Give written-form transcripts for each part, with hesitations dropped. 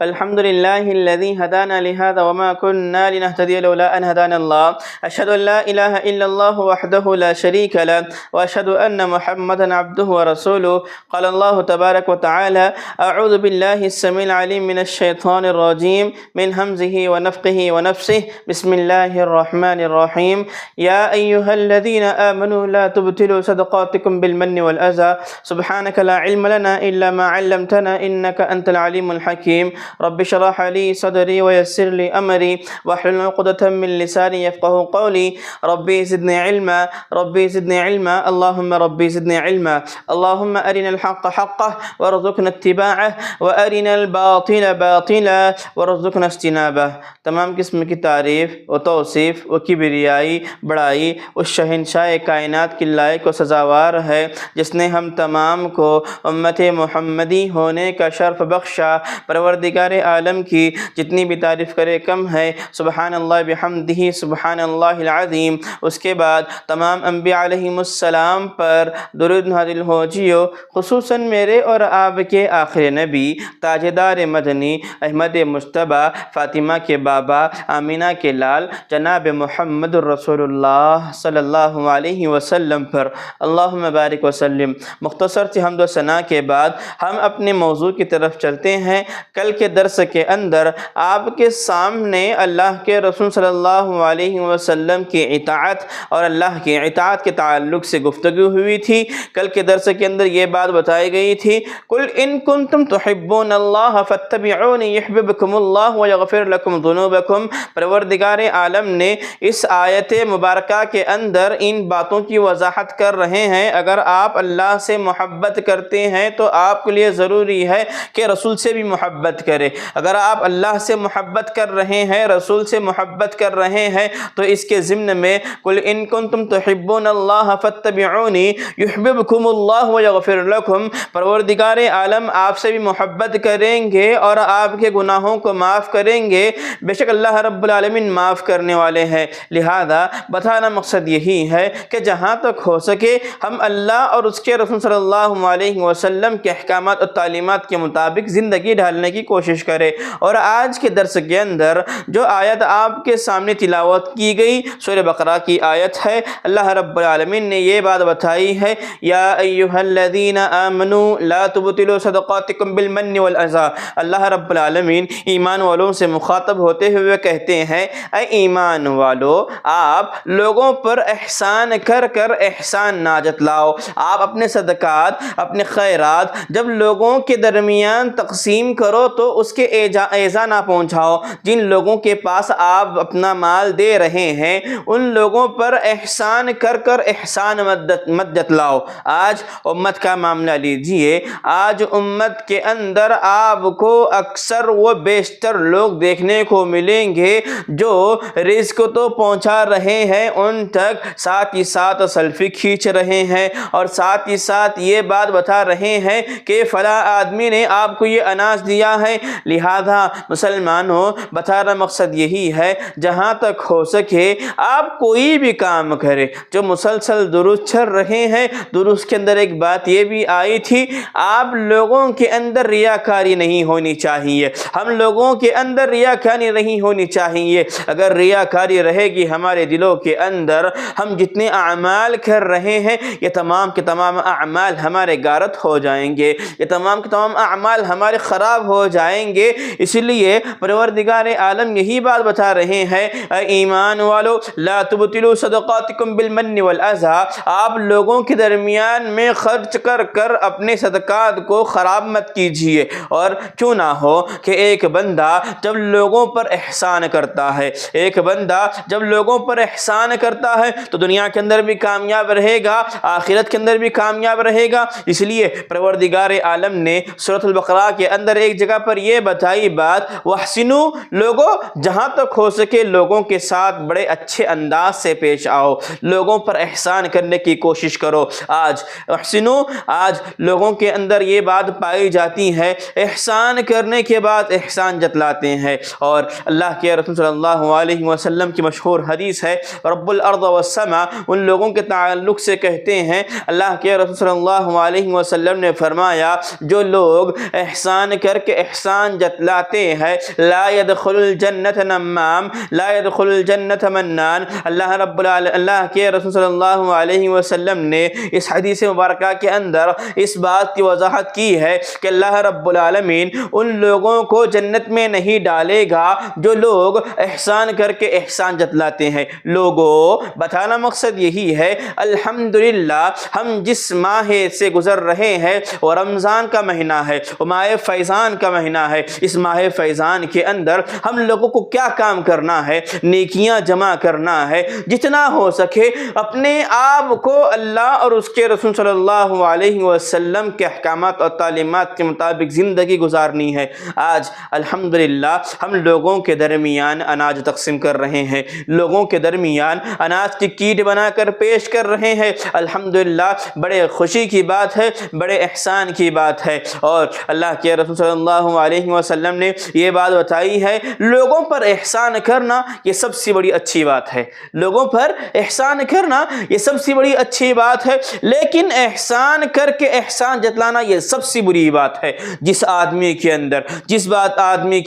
الحمد لله الذي هدانا لهذا وما كنا لنهتدي لولا أن هدانا الله. أشهد أن لا إله إلا الله وحده لا شريك له وأشهد أن محمدا عبده ورسوله. قال الله تبارك وتعالى: أعوذ بالله السميع العليم من الشيطان الرجيم من همزه ونفخه ونفسه. بسم الله الرحمن الرحيم. يا أيها الذين آمنوا لا تبطلوا صدقاتكم بالمن والأذى سبحانك لا علم لنا إلا ما علمتنا إنك أنت العليم الحكيم. رب اشرح لي صدري ويسر لي أمري واحلل عقدة من لساني يفقهوا قولي. ربي زدني علما، ربي زدني علما، اللهم ربي زدني علما. اللهم أرنا الحق حقه وارزقنا اتباعه وأرنا الباطل باطلا وارزقنا اجتنابه. تمام قسم کی تعریف و توصیف و کبریائی بڑائی اس شہنشاہ کائنات کی لائق و سزاوار ہے جس نے ہم تمام کو امت محمدی ہونے کا شرف بخشا. پروردگار عالم کی جتنی بھی تعریف کرے کم ہے. سبحان اللہ بحمدہ سبحان اللہ العظیم. اس کے بعد تمام انبیاء علیہم السلام پر درود نازل ہو جیو، خصوصاً میرے اور آپ کے آخر نبی تاجدار مدنی احمد مجتبیٰ فاطمہ کے بابا آمینہ کے لال جناب محمد الرسول اللہ صلی اللہ علیہ وسلم پر اللہم بارک وسلم. مختصر سی حمد و ثنا کے بعد ہم اپنے موضوع کی طرف چلتے ہیں. کل کے درس کے اندر آپ کے سامنے اللہ کے رسول صلی اللہ علیہ وسلم کی اطاعت اور اللہ کی اطاعت کے تعلق سے گفتگو ہوئی تھی. کل کے درس کے اندر یہ بات بتائی گئی تھی: قل ان کنتم تحبون اللہ فاتبعونی یحببکم اللہ ویغفر لکم ذنوبکم. پروردگار عالم نے اس آیت مبارکہ کے اندر ان باتوں کی وضاحت کر رہے ہیں. اگر آپ اللہ سے محبت کرتے ہیں تو آپ کے لیے ضروری ہے کہ رسول سے بھی محبت کرے. اگر آپ اللہ سے محبت کر رہے ہیں، رسول سے محبت کر رہے ہیں، تو اس کے ضمن میں قل ان کنتم تحبون اللہ فاتبعونی یحببکم اللہ ویغفر لکم. پروردگار عالم آپ سے بھی محبت کریں گے اور آپ کے گناہوں کو معاف کریں گے. بے شک اللہ رب العالمین معاف کرنے والے ہیں. لہذا بتانا مقصد یہی ہے کہ جہاں تک ہو سکے ہم اللہ اور اس کے رسول صلی اللہ علیہ وسلم کے احکامات اور تعلیمات کے مطابق زندگی ڈھالنے کی کوشش کرے. اور آج کے درس کے اندر جو آیت آپ کے سامنے تلاوت کی گئی سورہ بقرہ کی آیت ہے. اللہ رب العالمین نے یہ بات بتائی ہے: یا ایہا الذین آمنوا لا تبطلوا صدقاتکم بالمن والأذى. اللہ رب العالمین ایمان والوں سے مخاطب ہوتے ہوئے کہتے ہیں: اے ایمان والو، آپ لوگوں پر احسان کر کر احسان نہ جتلاؤ. آپ اپنے صدقات، اپنے خیرات جب لوگوں کے درمیان تقسیم کرو تو اس کے ایذا نہ پہنچاؤ. جن لوگوں کے پاس آپ اپنا مال دے رہے ہیں ان لوگوں پر احسان کر کر احسان مت جتلاؤ. آج امت کا معاملہ لیجئے. آج امت کے اندر آپ کو اکثر و بیشتر لوگ دیکھنے کو ملیں گے جو رزق تو پہنچا رہے ہیں ان تک، ساتھ ہی ساتھ سیلفی کھینچ رہے ہیں اور ساتھ ہی ساتھ یہ بات بتا رہے ہیں کہ فلاں آدمی نے آپ کو یہ اناج دیا ہے. لہذا مسلمانوں، بتانا مقصد یہی ہے جہاں تک ہو سکے آپ کوئی بھی کام کرے جو مسلسل درود چل رہے ہیں. درود کے اندر ایک بات یہ بھی آئی تھی: آپ لوگوں کے اندر ریاکاری نہیں ہونی چاہیے. ہم لوگوں کے اندر ریاکاری نہیں ہونی چاہیے. اگر ریاکاری رہے گی ہمارے دلوں کے اندر، ہم جتنے اعمال کر رہے ہیں یہ تمام کے تمام اعمال ہمارے غارت ہو جائیں گے، یہ تمام کے تمام اعمال ہمارے خراب ہو جائیں گے. اس لیے پروردگار عالم یہی بات بتا رہے ہیں: اے ایمان والو، لا تبطلوا صدقاتکم بالمن والأذى. آپ لوگوں کے درمیان میں خرچ کر کر اپنے صدقات کو خراب مت کیجیے. اور کیوں نہ ہو کہ ایک بندہ جب لوگوں پر احسان کرتا ہے، ایک بندہ جب لوگوں پر احسان کرتا ہے تو دنیا کے اندر بھی کامیاب رہے گا، آخرت کے اندر بھی کامیاب رہے گا. اس لیے پروردگار عالم نے سورۃ البقرہ کے اندر ایک جگہ پر یہ بتائی بات: وَاحْسِنُوا. لوگوں جہاں تک ہو سکے لوگوں کے ساتھ بڑے اچھے انداز سے پیش آؤ، لوگوں پر احسان کرنے کی کوشش کرو. آج احسنوا، آج لوگوں کے اندر یہ بات پائی جاتی ہے احسان کرنے کے بعد احسان جتلاتے ہیں. اور اللہ کے رسول صلی اللہ علیہ وسلم کی مشہور حدیث ہے: رب الارض والسماء. ان لوگوں کے تعلق سے کہتے ہیں اللہ کے رسول صلی اللہ علیہ وسلم نے فرمایا: جو لوگ احسان کر کے احسان احسان جتلاتے ہیں لا يدخل الجنت نمام لا يدخل الجنت منان۔ اللہ کے رسول صلی اللہ علیہ وسلم نے اس حدیث مبارکہ کے اندر اس بات کی وضاحت کی ہے کہ اللہ رب العالمین ان لوگوں کو جنت میں نہیں ڈالے گا جو لوگ احسان کر کے احسان جتلاتے ہیں۔ لوگوں بتانا مقصد یہی ہے الحمدللہ ہم جس ماہ سے گزر رہے ہیں وہ رمضان کا مہینہ ہے، وہ ماہ فیضان کا مہینہ ہے۔ اس ماہ فیضان کے اندر ہم لوگوں کو کیا کام کرنا ہے؟ نیکیاں جمع کرنا ہے، جتنا ہو سکے اپنے آپ کو اللہ اور اس کے رسول صلی اللہ علیہ وسلم کے احکامات اور تعلیمات کے مطابق زندگی گزارنی ہے۔ آج الحمدللہ ہم لوگوں کے درمیان اناج تقسیم کر رہے ہیں، لوگوں کے درمیان اناج کی کیٹ بنا کر پیش کر رہے ہیں۔ الحمدللہ بڑے خوشی کی بات ہے، بڑے احسان کی بات ہے، اور اللہ کے رسول صلی اللہ علیہ وسلم نے یہ بات بتائی ہے لوگوں پر احسان کرنا یہ سب سے بڑی اچھی بات ہے۔ لوگوں پر احسان کرنا یہ سب سے بڑی اچھی بات ہے، لیکن احسان کر کے احسان جتلانا یہ سب سے بری بات ہے۔ جس آدمی کے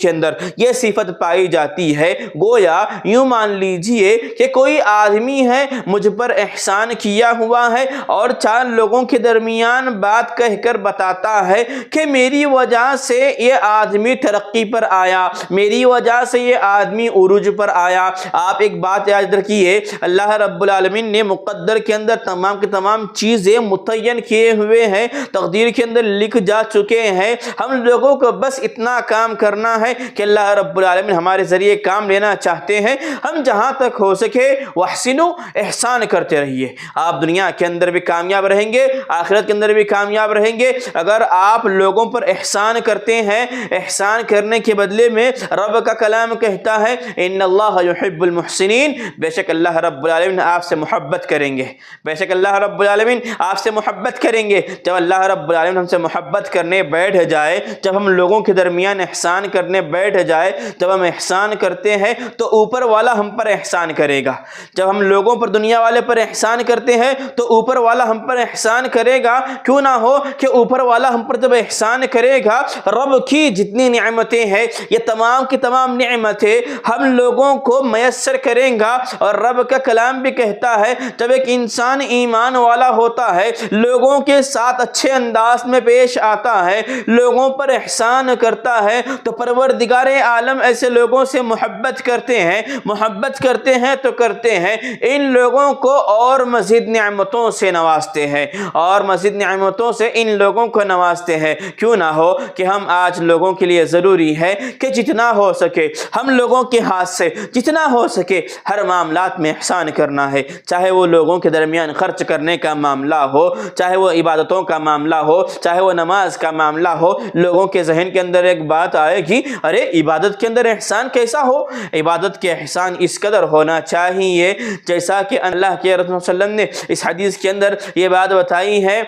اندر یہ صفت پائی جاتی ہے، گویا یوں مان لیجئے کہ کوئی آدمی ہے مجھ پر احسان کیا ہوا ہے اور چار لوگوں کے درمیان بات کہہ کر بتاتا ہے کہ میری وجہ سے یہ آدمی ترقی پر آیا، میری وجہ سے یہ آدمی عروج پر آیا۔ آپ ایک بات یاد رکھیے، اللہ رب العالمین نے مقدر کے اندر تمام کی تمام چیزیں متعین کیے ہوئے ہیں، تقدیر کے اندر لکھ جا چکے ہیں۔ ہم لوگوں کو بس اتنا کام کرنا ہے کہ اللہ رب العالمین ہمارے ذریعے کام لینا چاہتے ہیں، ہم جہاں تک ہو سکے وحسنوا احسان کرتے رہیے۔ آپ دنیا کے اندر بھی کامیاب رہیں گے، آخرت کے اندر بھی کامیاب رہیں گے اگر آپ لوگوں پر احسان کرتے ہیں۔ احسان کرنے کے بدلے میں رب کا کلام کہتا ہے ان اللہ یحب المحسنین، بے شک اللہ رب العالمین آپ سے محبت کریں گے، بے شک اللہ رب العالمین آپ سے محبت کریں گے۔ جب اللہ رب العالمین ہم سے محبت کرنے بیٹھ جائے، جب ہم لوگوں کے درمیان احسان کرنے بیٹھ جائے، جب ہم احسان کرتے ہیں تو اوپر والا ہم پر احسان کرے گا۔ جب ہم لوگوں پر دنیا والے پر احسان کرتے ہیں تو اوپر والا ہم پر احسان کرے گا۔ کیوں نہ ہو کہ اوپر والا ہم پر جب احسان کرے گا، رب کی جتنی نعمتیں ہیں یہ تمام کی تمام نعمتیں ہم لوگوں کو میسر کریں گا۔ اور رب کا کلام بھی کہتا ہے جب ایک انسان ایمان والا ہوتا ہے، لوگوں کے ساتھ اچھے انداز میں پیش آتا ہے، لوگوں پر احسان کرتا ہے، تو پروردگار عالم ایسے لوگوں سے محبت کرتے ہیں تو کرتے ہیں ان لوگوں کو اور مزید نعمتوں سے نوازتے ہیں، اور مزید نعمتوں سے ان لوگوں کو نوازتے ہیں۔ کیوں نہ ہو کہ ہم آج لوگوں کے لیے ضروری ہے کہ جتنا ہو سکے ہم لوگوں کے ہاتھ سے جتنا ہو سکے ہر معاملات میں احسان کرنا ہے، چاہے وہ لوگوں کے درمیان خرچ کرنے کا معاملہ ہو، چاہے وہ عبادتوں کا معاملہ ہو، چاہے وہ نماز کا معاملہ ہو۔ لوگوں کے ذہن کے اندر ایک بات آئے گی، ارے عبادت کے اندر احسان کیسا ہو؟ عبادت کے احسان اس قدر ہونا چاہیے جیسا کہ اللہ کے رسول صلی اللہ علیہ وسلم نے اس حدیث کے اندر یہ بات بتائی ہے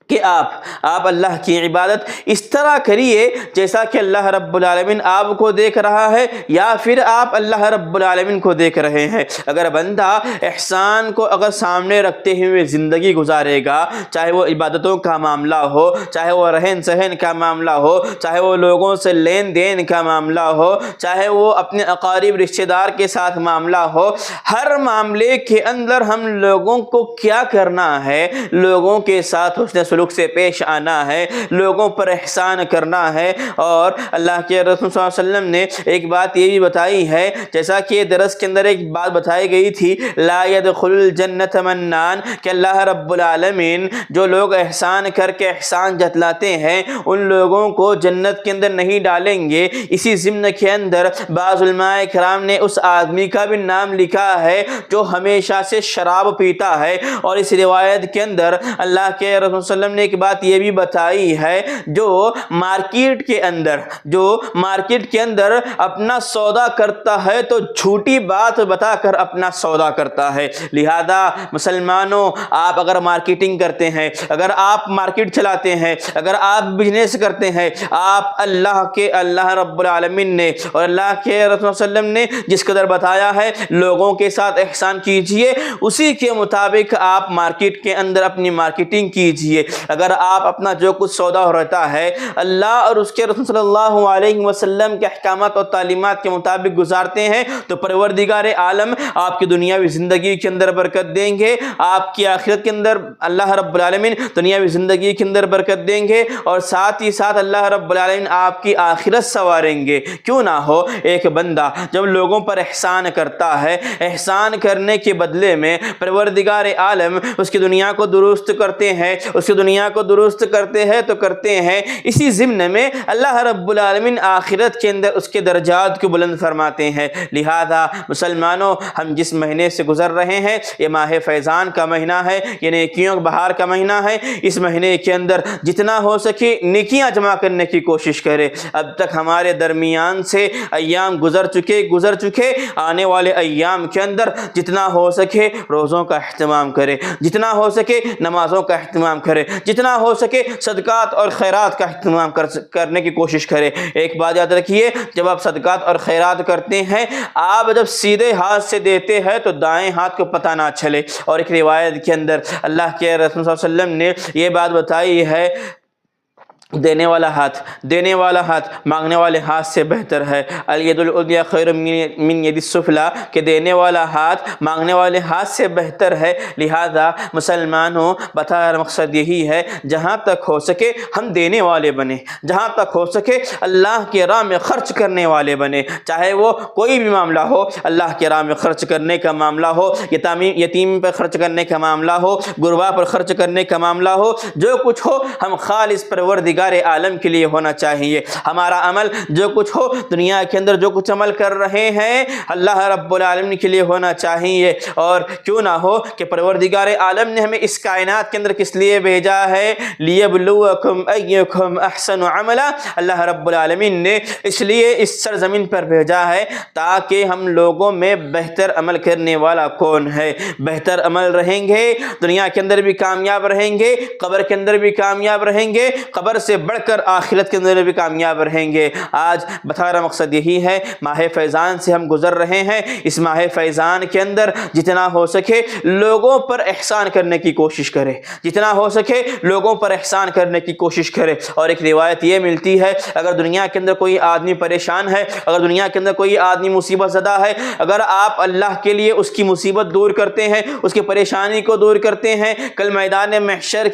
کہ آپ اللہ کی عبادت اس طرح کریے جیسا کہ اللہ رب العالمین آپ کو دیکھ رہا ہے، یا پھر آپ اللہ رب العالمین کو دیکھ رہے ہیں۔ اگر بندہ احسان کو اگر سامنے رکھتے ہوئے زندگی گزارے گا، چاہے وہ عبادتوں کا معاملہ ہو، چاہے وہ رہن سہن کا معاملہ ہو، چاہے وہ لوگوں سے لین دین کا معاملہ ہو، چاہے وہ اپنے اقارب رشتہ دار کے ساتھ معاملہ ہو، ہر معاملے کے اندر ہم لوگوں کو کیا کرنا ہے؟ لوگوں کے ساتھ حسن سلوک سے پیش آنا ہے، لوگوں پر احسان کرنا ہے۔ اور اللہ کے رسول صلی اللہ علیہ وسلم نے ایک بات یہ بھی بتائی ہے، جیسا کہ درس کے اندر ایک بات بتائی گئی تھی لا يدخل الجنت منان، کہ اللہ رب العالمین جو لوگ احسان کر کے احسان جتلاتے ہیں ان لوگوں کو جنت کے اندر نہیں ڈالیں گے۔ اسی ضمن کے اندر بعض علماء کرام نے اس آدمی کا بھی نام لکھا ہے جو ہمیشہ سے شراب پیتا ہے۔ اور اس روایت کے اندر اللہ کے رسول صلی اللہ علیہ وسلم نے ایک بات یہ بھی بتائی ہے جو مارکیٹ کے اندر اپنا سودا کرتا ہے تو جھوٹی بات بتا کر اپنا سودا کرتا ہے۔ لہذا مسلمانوں، آپ اگر مارکیٹنگ کرتے ہیں، اگر آپ مارکیٹ چلاتے ہیں، اگر آپ بزنس کرتے ہیں، آپ اللہ رب العالمین نے اور اللہ کے رسول صلی اللہ علیہ وسلم نے جس قدر بتایا ہے لوگوں کے ساتھ احسان کیجئے، اسی کے مطابق آپ مارکیٹ کے اندر اپنی مارکیٹنگ کیجئے۔ اگر آپ اپنا جو کچھ سودا رہتا ہے اللہ اور اس کے رسول صلی اللہ علیہ وسلم کے احکامات اور تعلیمات کے مطابق گزارتے ہیں تو پروردگار عالم آپ کی دنیاوی زندگی کے اندر برکت دیں گے، آپ کی آخرت کے اندر اللہ رب العالمین دنیاوی زندگی کے اندر برکت دیں گے، اور ساتھ ہی ساتھ اللہ رب العالمین آپ کی آخرت سنواریں گے۔ کیوں نہ ہو ایک بندہ جب لوگوں پر احسان کرتا ہے، احسان کرنے کے بدلے میں پروردگار عالم اس کی دنیا کو درست کرتے ہیں، اس کی دنیا کو درست کرتے ہیں تو کرتے ہیں، اسی ضمن میں اللہ رب العالمین آخرت کے اندر اس کے درجات کو بلند فرماتے ہیں۔ لہذا مسلمانوں، ہم جس مہینے سے گزر رہے ہیں یہ ماہ فیضان کا مہینہ ہے، یہ نیکیوں بہار کا مہینہ ہے۔ اس مہینے کے اندر جتنا ہو سکے نیکیاں جمع کرنے کی کوشش کرے۔ اب تک ہمارے درمیان سے ایام گزر چکے، آنے والے ایام کے اندر جتنا ہو سکے روزوں کا اہتمام کرے، جتنا ہو سکے نمازوں کا اہتمام کرے، جتنا ہو سکے صدقات اور خیرات کا اہتمام کرنے کی کوشش کرے۔ ایک بات یاد رکھیے، جب آپ صدقات اور خیرات کرتے ہیں، آپ جب سیدھے ہاتھ سے دیتے ہیں تو دائیں ہاتھ کو پتہ نہ چلے۔ اور ایک روایت کے اندر اللہ کے رسول صلی اللہ علیہ وسلم نے یہ بات بتائی ہے، دینے والا ہاتھ مانگنے والے ہاتھ سے بہتر ہے۔ الید العلیٰ خیر من ید السفلیٰ، کہ دینے والا ہاتھ مانگنے والے ہاتھ سے بہتر ہے۔ لہذا مسلمانوں، بتایا مقصد یہی ہے جہاں تک ہو سکے ہم دینے والے بنیں، جہاں تک ہو سکے اللہ کے راہ میں خرچ کرنے والے بنیں، چاہے وہ کوئی بھی معاملہ ہو، اللہ کے راہ میں خرچ کرنے کا معاملہ ہو، یتیم پر خرچ کرنے کا معاملہ ہو، غربا پر خرچ کرنے کا معاملہ ہو، جو کچھ ہو ہم خالص پروردگار عالم کے لیے ہونا چاہیے۔ ہمارا عمل جو کچھ ہو، دنیا کے اندر جو کچھ عمل کر رہے ہیں اللہ رب العالمین کے لیے ہونا چاہیے۔ اور کیوں نہ ہو کہ پروردگار عالم نے ہمیں اس کائنات کے اندر کس لیے بھیجا ہے؟ لیبلوکم ایکم احسن عملا، اللہ رب العالمین نے اس لیے اس سرزمین پر بھیجا ہے تاکہ ہم لوگوں میں بہتر عمل کرنے والا کون ہے۔ بہتر عمل رہیں گے دنیا کے اندر بھی کامیاب رہیں گے، قبر کے اندر بھی کامیاب رہیں گے، قبر سے بڑھ کر آخرت کے اندر بھی کامیاب رہیں گے۔ آج بتانا مقصد یہی ہے، ماہ فیضان سے ہم گزر رہے ہیں، اس ماہ فیضان کے اندر جتنا ہو سکے لوگوں پر احسان کرنے کی کوشش کرے، جتنا ہو سکے لوگوں پر احسان کرنے کی کوشش کرے۔ اور ایک روایت یہ ملتی ہے، اگر دنیا کے اندر کوئی آدمی پریشان ہے، اگر دنیا کے اندر کوئی آدمی مصیبت زدہ ہے، اگر آپ اللہ کے لیے اس کی مصیبت دور کرتے ہیں، اس کی پریشانی کو دور کرتے ہیں، کل میدان محشر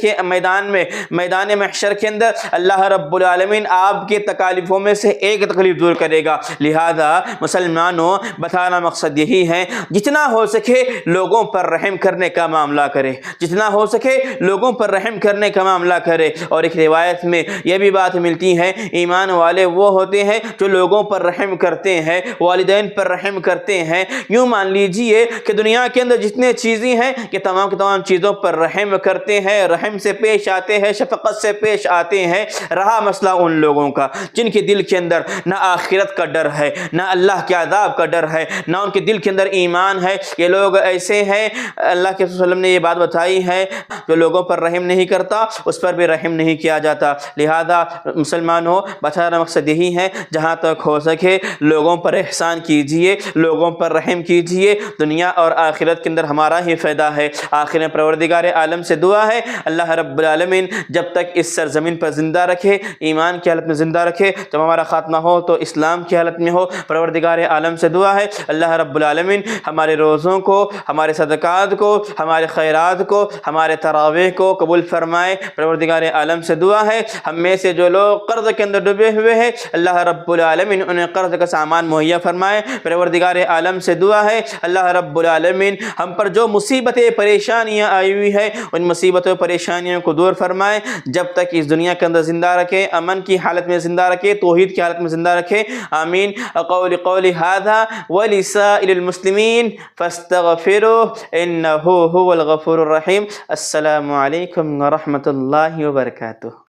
کے اندر اللہ رب العالمین آپ کے تکالیفوں میں سے ایک تکلیف دور کرے گا۔ لہذا مسلمانوں، بتانا مقصد یہی ہے جتنا ہو سکے لوگوں پر رحم کرنے کا معاملہ کرے، جتنا ہو سکے لوگوں پر رحم کرنے کا معاملہ کرے۔ اور ایک روایت میں یہ بھی بات ملتی ہے، ایمان والے وہ ہوتے ہیں جو لوگوں پر رحم کرتے ہیں، والدین پر رحم کرتے ہیں۔ یوں مان لیجئے کہ دنیا کے اندر جتنے چیزیں ہیں یہ تمام کی تمام چیزوں پر رحم کرتے ہیں، رحم سے پیش آتے ہیں، شفقت سے پیش آتے ہیں۔ رہا مسئلہ ان لوگوں کا جن کے دل کے اندر نہ آخرت کا ڈر ہے، نہ اللہ کے عذاب کا ڈر ہے، نہ ان کے دل کے اندر ایمان ہے، یہ لوگ ایسے ہیں۔ اللہ کے رسول صلی اللہ علیہ وسلم نے یہ بات بتائی ہے، جو لوگوں پر رحم نہیں کرتا اس پر بھی رحم نہیں کیا جاتا۔ لہذا مسلمانوں، بتانا مقصد یہی ہے جہاں تک ہو سکے لوگوں پر احسان کیجئے، لوگوں پر رحم کیجئے، دنیا اور آخرت کے اندر ہمارا ہی فائدہ ہے۔ آخر میں پروردگار عالم سے دعا ہے اللہ رب العالمین جب تک اس سرزمین پر زندہ رکھے، ایمان کی حالت میں زندہ رکھے، جب ہمارا خاتمہ ہو تو اسلام کی حالت میں ہو۔ پروردگار عالم سے دعا ہے اللہ رب العالمین ہمارے روزوں کو، ہمارے صدقات کو، ہمارے خیرات کو، ہمارے تراویح کو قبول فرمائے۔ پروردگار عالم سے دعا ہے ہم میں سے جو لوگ قرض کے اندر ڈوبے ہوئے ہیں اللہ رب العالمین انہیں قرض کا سامان مہیا فرمائے۔ پروردگار عالم سے دعا ہے اللہ رب العالمین ہم پر جو مصیبتیں پریشانیاں آئی ہوئی ہے ان مصیبتوں پریشانیوں کو دور فرمائے، جب تک اس دنیا کے اندر زندہ رکھے، امن کی حالت میں زندہ رکھے، توحید کی حالت میں زندہ رکھے، آمین۔ اقول قولی ھذا ولسائر المسلمین فاستغفروہ انہ هو الغفور الرحیم۔ السلام علیکم ورحمۃ اللہ وبرکاتہ۔